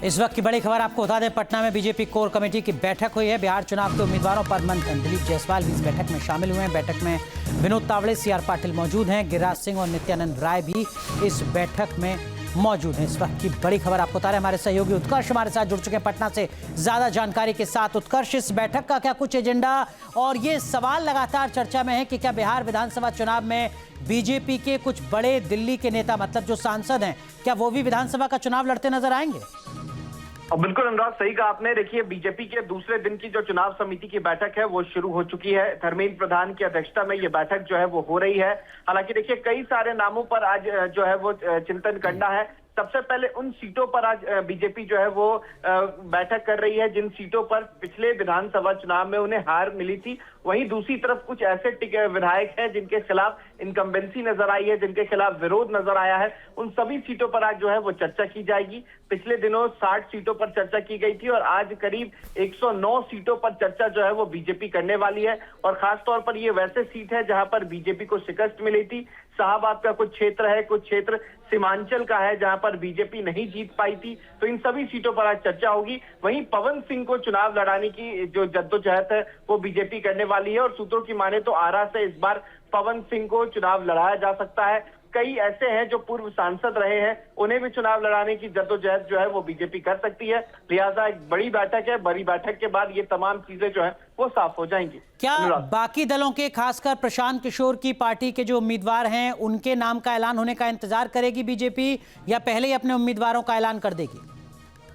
इस वक्त की बड़ी खबर आपको बता दें, पटना में बीजेपी कोर कमेटी की बैठक हुई है। बिहार चुनाव के उम्मीदवारों पर मंथन। दिलीप जायसवाल भी इस बैठक में शामिल हुए हैं। बैठक में विनोद तावड़े, सीआर पाटिल मौजूद हैं। गिरिराज सिंह और नित्यानंद राय भी इस बैठक में मौजूद हैं। इस वक्त की बड़ी खबर आपको बता रहे हैं, हमारे सहयोगी उत्कर्ष हमारे साथ जुड़ चुके हैं पटना से ज्यादा जानकारी के साथ। उत्कर्ष, इस बैठक का क्या कुछ एजेंडा, और ये सवाल लगातार चर्चा में है कि क्या बिहार विधानसभा चुनाव में बीजेपी के कुछ बड़े दिल्ली के नेता, मतलब जो सांसद हैं, क्या वो भी विधानसभा का चुनाव लड़ते नजर आएंगे? बिल्कुल अनुराग, सही कहा आपने। देखिए, बीजेपी के दूसरे दिन की जो चुनाव समिति की बैठक है वो शुरू हो चुकी है। धर्मेंद्र प्रधान की अध्यक्षता में ये बैठक जो है वो हो रही है। हालांकि देखिए, कई सारे नामों पर आज जो है वो चिंतन करना है। सबसे पहले उन सीटों पर आज बीजेपी जो है वो बैठक कर रही है जिन सीटों पर पिछले विधानसभा चुनाव में उन्हें हार मिली थी। वहीं दूसरी तरफ कुछ ऐसे विधायक हैं जिनके खिलाफ इनकम्बेंसी नजर आई है, जिनके खिलाफ विरोध नजर आया है। उन सभी सीटों पर आज जो है वो चर्चा की जाएगी। पिछले दिनों 60 सीटों पर चर्चा की गई थी और आज करीब 109 सीटों पर चर्चा जो है वो बीजेपी करने वाली है। और खासतौर पर ये वैसे सीट है जहां पर बीजेपी को शिकस्त मिली थी। शाहबाद का कुछ क्षेत्र है, कुछ क्षेत्र सीमांचल का है जहां पर बीजेपी नहीं जीत पाई थी। तो इन सभी सीटों पर आज चर्चा होगी। वहीं पवन सिंह को चुनाव लड़ाने की जो जद्दोजहद है वो बीजेपी करने वाली है और सूत्रों की माने तो आरा से इस बार पवन सिंह को चुनाव लड़ाया जा सकता है। कई ऐसे हैं जो पूर्व सांसद रहे हैं, उन्हें भी चुनाव लड़ाने की जद्दोजहद जो है वो बीजेपी कर सकती है। लिहाजा एक बड़ी बैठक है। बड़ी बैठक के बाद ये तमाम चीजें जो है वो साफ हो जाएंगी। क्या बाकी दलों के, खासकर प्रशांत किशोर की पार्टी के जो उम्मीदवार हैं, उनके नाम का ऐलान होने का इंतजार करेगी बीजेपी, या पहले ही अपने उम्मीदवारों का ऐलान कर देगी?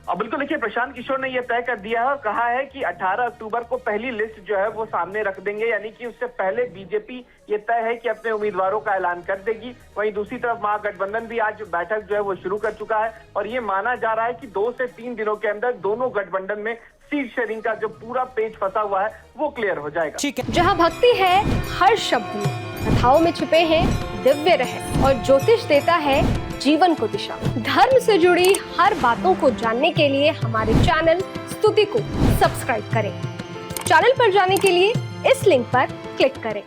अब बिल्कुल देखिए, प्रशांत किशोर ने यह तय कर दिया है और कहा है कि 18 अक्टूबर को पहली लिस्ट जो है वो सामने रख देंगे। यानी कि उससे पहले बीजेपी ये तय है कि अपने उम्मीदवारों का ऐलान कर देगी। वहीं दूसरी तरफ महागठबंधन भी आज बैठक जो है वो शुरू कर चुका है और ये माना जा रहा है कि 2 से 3 दिनों के अंदर दोनों गठबंधन में सीट शेयरिंग का जो पूरा पेच फंसा हुआ है वो क्लियर हो जाएगा। ठीक है। जहाँ भक्ति है हर शब्द में, कथाओं में छिपे हैं दिव्य रहस्य और ज्योतिष देता है जीवन को दिशा। धर्म से जुड़ी हर बातों को जानने के लिए हमारे चैनल स्तुति को सब्सक्राइब करें। चैनल पर जाने के लिए इस लिंक पर क्लिक करें।